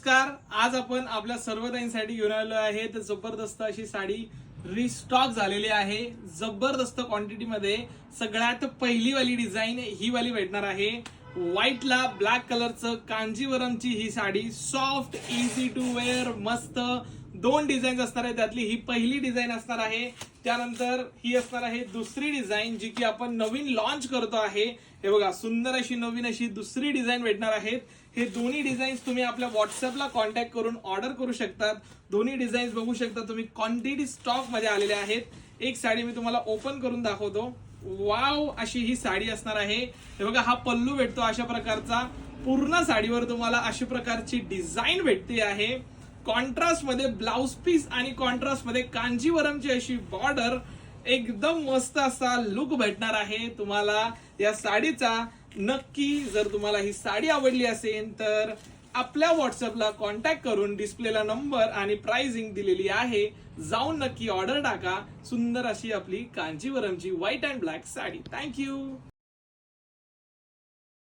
नमस्कार. आज आपण आपल्या सर्व ताईंसाठी घेऊन आलो आहे. तर जबरदस्त अशी साडी रिस्टॉक झालेली आहे. जबरदस्त क्वांटिटी मध्ये सगळ्यात पहिली वाली डिझाईन ही वाली भेटणार आहे. व्हाईटला ब्लॅक कलरचं कांजीवरमची ही sari soft easy to wear मस्त. दोन डिझाईन असणार आहे. त्यातली ही पहिली डिझाईन असणार आहे. त्यानंतर ही असणार आहे दुसरी डिझाईन जी की आपण नवीन लॉन्च करतो आहे. हे बघा सुंदर अशी नवीन अशी दुसरी डिझाईन भेटणार आहेत. हे दोन्ही डिझाईन्स तुम्ही आपल्या व्हॉट्सअपला कॉन्टॅक्ट करून ऑर्डर करू शकतात. दोन्ही डिझाईन्स बघू शकता तुम्ही. क्वांटिटी स्टॉक मध्ये आलेले आहेत. एक साडी मी तुम्हाला ओपन करून दाखवतो. वाव अशी ही साडी असणार आहे. हे बघा हा पल्लू भेटतो अशा प्रकारचा. पूर्ण साडीवर तुम्हाला अशा प्रकारची डिझाईन भेटते आहे. कॉन्ट्रास्ट मध्ये ब्लाउज पीस आणि कॉन्ट्रास्ट मध्ये कांजीवरमची अशी बॉर्डर. एकदम मस्त असा लुक भेटणार आहे तुम्हाला या साडीचा. नक्की जर तुम्हाला ही साडी आवडली असेल तर आपल्या व्हॉट्सअपला कॉन्टॅक्ट करून डिस्प्लेला नंबर आणि प्राइसिंग दिलेली आहे, जाऊन नक्की ऑर्डर टाका. सुंदर अशी आपली कांजीवरमची white and black sari. Thank you.